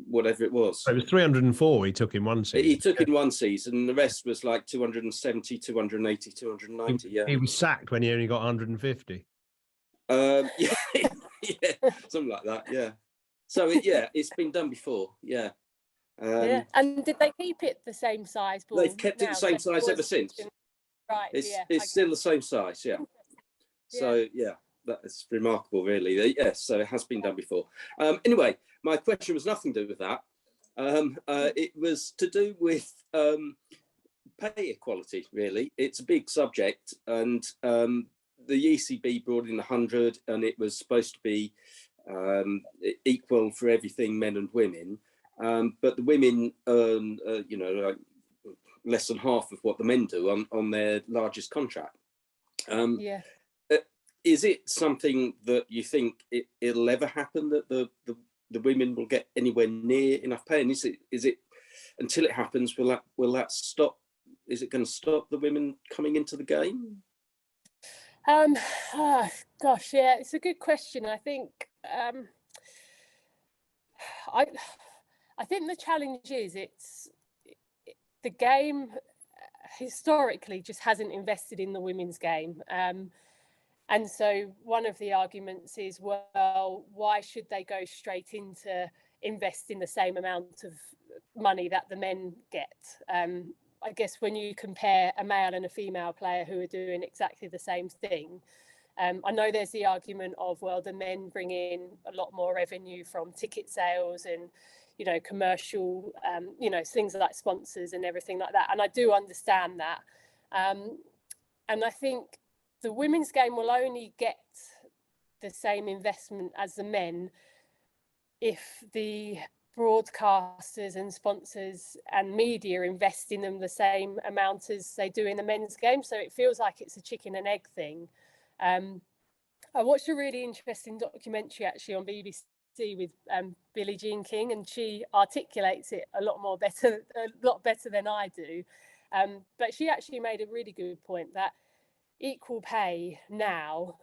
Speaker 9: whatever it was.
Speaker 1: So it was 304 he took in one season.
Speaker 9: He took in one season, and the rest was like 270, 280, 290.
Speaker 1: He was sacked when he only got 150.
Speaker 9: Yeah, something like that. Yeah. So it's been done before. Yeah.
Speaker 3: And did they keep it the same size ball?
Speaker 9: They've kept it the same size ever since.
Speaker 3: Right.
Speaker 9: It's still the same size. Yeah. So that is remarkable, really. Yes. So it has been done before. Anyway, my question was nothing to do with that. It was to do with pay equality. Really, it's a big subject, and the ECB brought in 100, and it was supposed to be equal for everything, men and women. But the women earn, like less than half of what the men do on their largest contract. Is it something that you think it'll ever happen, that the women will get anywhere near enough pay? And is it until it happens, will that stop? Is it going to stop the women coming into the game?
Speaker 3: It's a good question. I think I think the challenge is the game historically just hasn't invested in the women's game. And so one of the arguments is, well, why should they go straight into investing the same amount of money that the men get? I guess when you compare a male and a female player who are doing exactly the same thing, I know there's the argument of, well, the men bring in a lot more revenue from ticket sales and, commercial, things like sponsors and everything like that. And I do understand that. And I think the women's game will only get the same investment as the men if the broadcasters and sponsors and media invest in them the same amount as they do in the men's game. So it feels like it's a chicken and egg thing. I watched a really interesting documentary actually on BBC with Billie Jean King, and she articulates it a lot better than I do. But she actually made a really good point that equal pay now,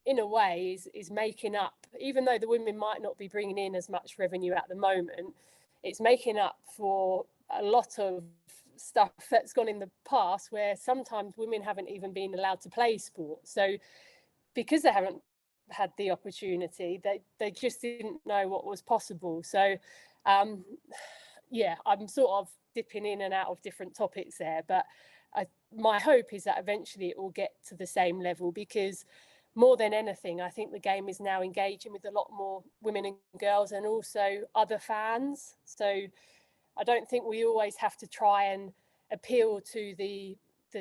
Speaker 3: in a way, is making up, even though the women might not be bringing in as much revenue at the moment, it's making up for a lot of stuff that's gone in the past where sometimes women haven't even been allowed to play sport. So because they haven't had the opportunity. They just didn't know what was possible. So yeah, I'm sort of dipping in and out of different topics there, but my hope is that eventually it will get to the same level, because more than anything, I think the game is now engaging with a lot more women and girls and also other fans. So I don't think we always have to try and appeal to the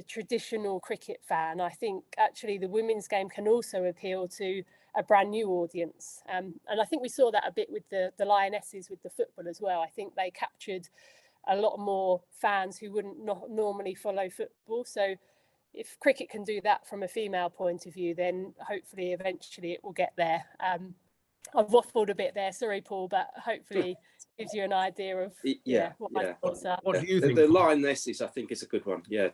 Speaker 3: traditional cricket fan. I think actually the women's game can also appeal to a brand new audience. And I think we saw that a bit with the Lionesses with the football as well. I think they captured a lot more fans who wouldn't normally follow football. So if cricket can do that from a female point of view, then hopefully eventually it will get there. I've waffled a bit there, sorry, Paul, but hopefully gives you an idea of what my thoughts are.
Speaker 1: What do you think?
Speaker 9: The Lionesses, I think, is a good one. Yeah.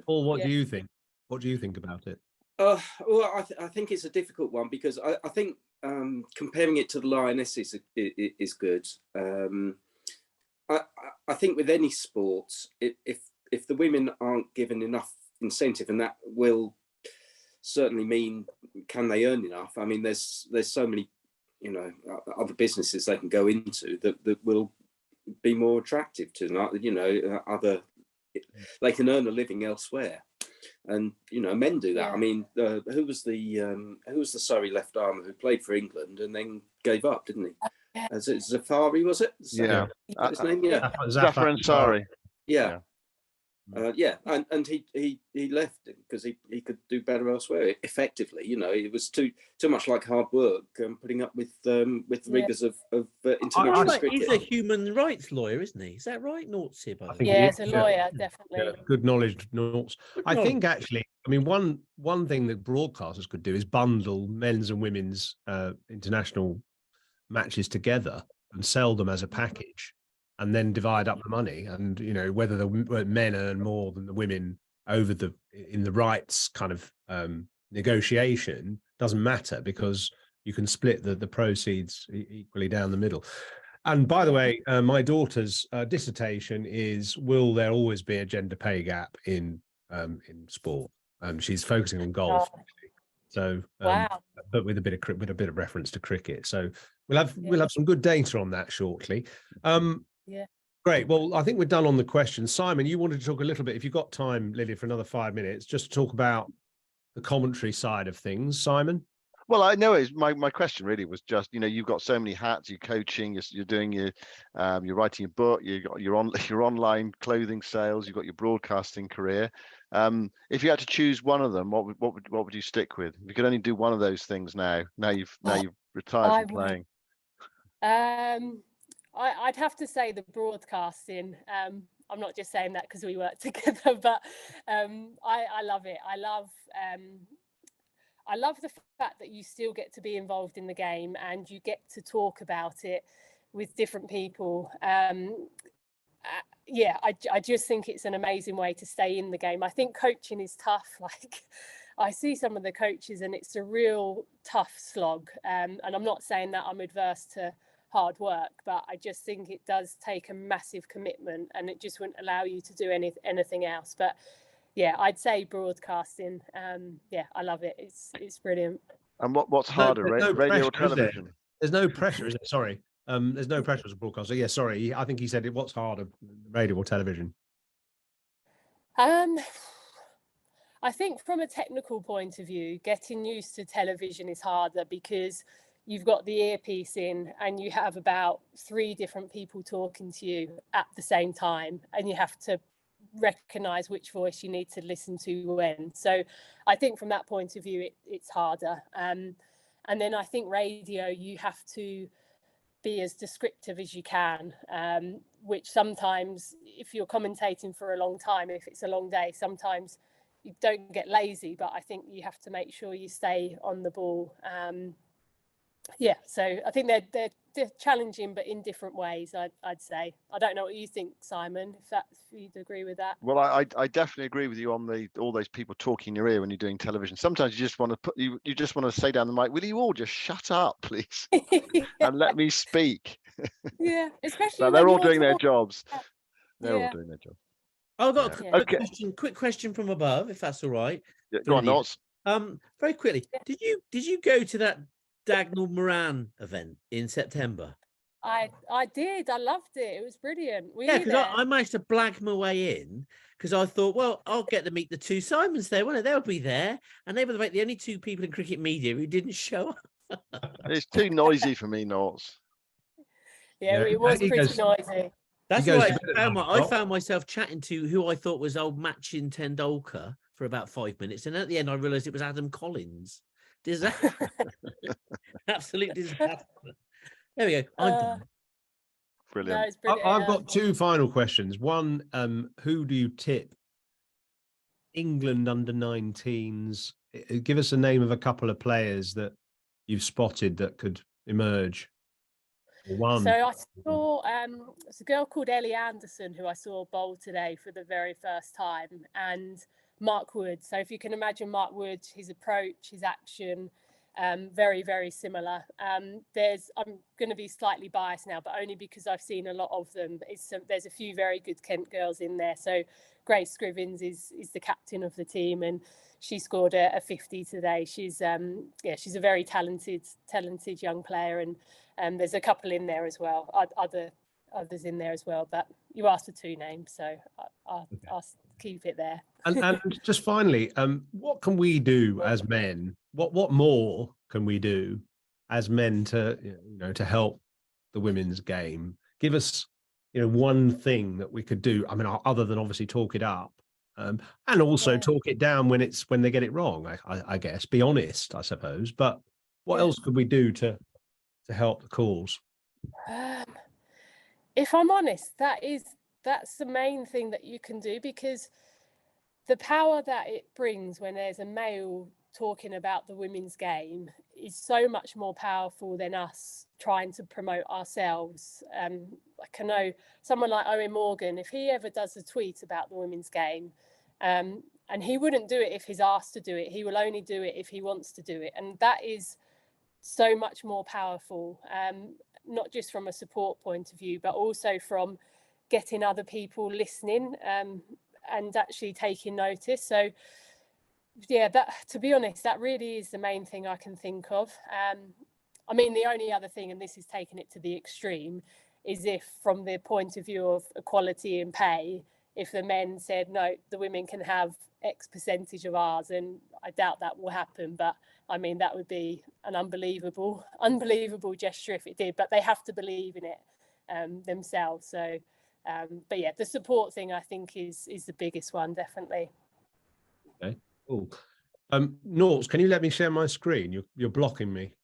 Speaker 1: Paul, what do you think? What do you think about it?
Speaker 9: Well, I think it's a difficult one, because I think comparing it to the Lionesses is good. I think with any sport, if the women aren't given enough incentive, and that will certainly mean, can they earn enough? I mean, there's so many, other businesses they can go into that will be more attractive to them. They can earn a living elsewhere, and men do that. I mean, who was the Surrey left armer who played for England and then gave up, didn't he? As Zafari, was it?
Speaker 4: Yeah,
Speaker 9: his name. Yeah,
Speaker 4: Zafar Ansari.
Speaker 9: Yeah. And he left because he could do better elsewhere. Effectively, it was too much like hard work and putting up with the rigors of international cricket.
Speaker 8: He's a human rights lawyer, isn't he? Is that right, Nortsy?
Speaker 3: Yeah, as a lawyer, definitely.
Speaker 1: Yeah, good knowledge, Norts. I think actually, I mean, one thing that broadcasters could do is bundle men's and women's international matches together and sell them as a package, and then divide up the money. And whether the men earn more than the women in the rights kind of negotiation doesn't matter, because you can split the proceeds equally down the middle. And by the way, my daughter's dissertation is, will there always be a gender pay gap in sport? She's focusing on golf. So, but with a bit of reference to cricket. So we'll have some good data on that shortly.
Speaker 3: Yeah.
Speaker 1: Great. Well, I think we're done on the questions. Simon, you wanted to talk a little bit, if you've got time, Lydia, for another 5 minutes, just to talk about the commentary side of things. Simon?
Speaker 4: Well, I know my question really was just, you've got so many hats. You're coaching, you're doing you're writing a book, you got your online clothing sales, you've got your broadcasting career. If you had to choose one of them, what would you stick with? If you could only do one of those things now you've retired from playing.
Speaker 3: I'd have to say the broadcasting. I'm not just saying that because we work together, but I love it. I love the fact that you still get to be involved in the game and you get to talk about it with different people. Yeah, I just think it's an amazing way to stay in the game. I think coaching is tough. Like, I see some of the coaches and it's a real tough slog. And I'm not saying that I'm adverse to hard work, but I just think it does take a massive commitment and it just wouldn't allow you to do anything else. But yeah, I'd say broadcasting. Yeah, I love it. It's brilliant.
Speaker 4: And what's harder, radio or television?
Speaker 1: There's no pressure, is it? Sorry. There's no pressure as a broadcaster. Yeah, sorry. I think he said it. What's harder, radio or television?
Speaker 3: I think from a technical point of view, getting used to television is harder because you've got the earpiece in and you have about 3 different people talking to you at the same time, and you have to recognize which voice you need to listen to when. So I think from that point of view, it's harder. And then I think radio, you have to be as descriptive as you can, which sometimes if you're commentating for a long time, if it's a long day, sometimes you don't get lazy, but I think you have to make sure you stay on the ball. Yeah, so I think they're challenging, but in different ways, I'd say. I don't know what you think, Simon, if you'd agree with that.
Speaker 4: Well, I definitely agree with you on all those people talking in your ear when you're doing television. Sometimes you just want to you just want to say down the mic, will you all just shut up, please, and let me speak?
Speaker 3: Yeah, especially
Speaker 4: so they're all doing their jobs. They're all doing their jobs.
Speaker 8: I've got a quick question from above, if that's all right.
Speaker 4: Yeah, go on, Nots.
Speaker 8: Very quickly, did you go to that Dagnall Moran event in September?
Speaker 3: I did. I loved it. It was brilliant.
Speaker 8: Yeah, because I managed to blag my way in because I thought, well, I'll get to meet the two Simons there, won't I? They'll be there, and they were the only two people in cricket media who didn't show up.
Speaker 4: It's too noisy for me, Norts.
Speaker 3: Yeah, it was pretty noisy.
Speaker 8: That's right. I found myself chatting to who I thought was old Machin Tendulkar for about 5 minutes, and at the end, I realised it was Adam Collins. Disaster. Absolute disaster. There we go. I'm done.
Speaker 4: Brilliant.
Speaker 3: No,
Speaker 1: I've got two final questions. One, who do you tip England under 19s? Give us a name of a couple of players that you've spotted that could emerge. One.
Speaker 3: So I saw it's a girl called Ellie Anderson who I saw bowl today for the very first time, and Mark Wood. So if you can imagine Mark Wood, his approach, his action, very, very similar. I'm going to be slightly biased now, but only because I've seen a lot of them. There's a few very good Kent girls in there. So Grace Scrivens is the captain of the team, and she scored a 50 today. She's a very talented young player, and there's a couple in there as well, others in there as well. But you asked for two names, so I'll keep it there.
Speaker 1: And just finally, what can we do as men? What more can we do as men to help the women's game? Give us one thing that we could do. I mean, other than obviously talk it up, and also talk it down when they get it wrong. I guess be honest, I suppose. But what else could we do to help the cause?
Speaker 3: If I'm honest, that's the main thing that you can do, because the power that it brings when there's a male talking about the women's game is so much more powerful than us trying to promote ourselves. Like I know someone like Owen Morgan, if he ever does a tweet about the women's game, and he wouldn't do it if he's asked to do it, he will only do it if he wants to do it. And that is so much more powerful, not just from a support point of view, but also from getting other people listening and actually taking notice. So yeah, to be honest, that really is the main thing I can think of. I mean, the only other thing, and this is taking it to the extreme, is if from the point of view of equality in pay, if the men said, no, the women can have X percentage of ours, and I doubt that will happen. But I mean, that would be an unbelievable gesture if it did, but they have to believe in it themselves. So, but yeah, the support thing I think is the biggest one, definitely.
Speaker 1: Okay, cool. Norts, can you let me share my screen? You're blocking me.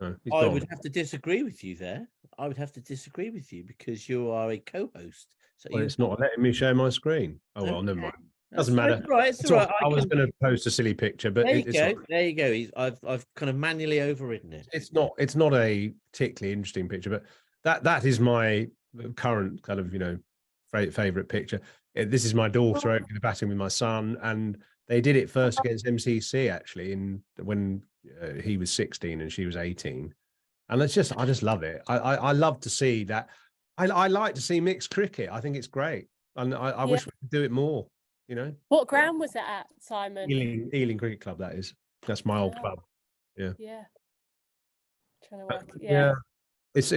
Speaker 1: No,
Speaker 8: I would have to disagree with you there. I would have to disagree with you because you are a co-host. So
Speaker 1: it's not letting me share my screen. Oh well, never mind. Doesn't matter.
Speaker 8: Right, it's all right.
Speaker 1: I was going to post a silly picture, but
Speaker 8: there you go. There you go. I've kind of manually overridden it.
Speaker 1: It's not a particularly interesting picture, but that is my current kind of favorite picture. This is my daughter opening the batting with my son, and they did it first against MCC actually, when he was 16 and she was 18, and I just love it. I love to see that. I like to see mixed cricket. I think it's great, and I wish we could do it more.
Speaker 3: What ground was it at, Simon?
Speaker 1: Ealing Cricket Club. That's my old club. Yeah.
Speaker 3: Trying to work. Yeah.
Speaker 1: It's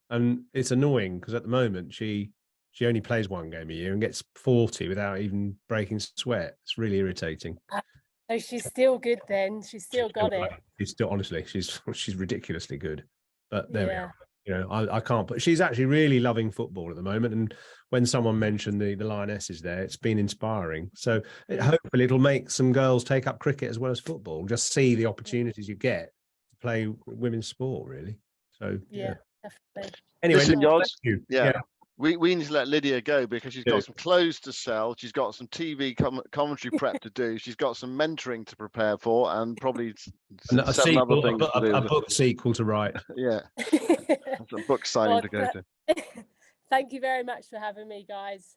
Speaker 1: and it's annoying because at the moment she only plays one game a year and gets 40 without even breaking sweat. It's really irritating.
Speaker 3: So she's still good then. She's still got it.
Speaker 1: She's still, honestly, she's ridiculously good. But there we are. I can't. But she's actually really loving football at the moment. And when someone mentioned the Lionesses there, it's been inspiring. So hopefully it'll make some girls take up cricket as well as football. Just see the opportunities you get to play women's sport, really. So
Speaker 3: yeah, definitely.
Speaker 1: Anyway,
Speaker 4: listen, guys,
Speaker 1: yeah.
Speaker 4: We need to let Lydia go because she's got some clothes to sell. She's got some TV commentary prep to do. She's got some mentoring to prepare for, and probably
Speaker 1: a book sequel to write.
Speaker 4: Yeah, a book signing to go to.
Speaker 3: Thank you very much for having me, guys.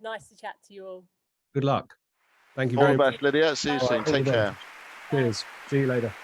Speaker 3: Nice to chat to you all.
Speaker 1: Good luck. Thank you very much.
Speaker 4: All the best, Lydia. See you soon. Take care.
Speaker 1: Cheers. See you later.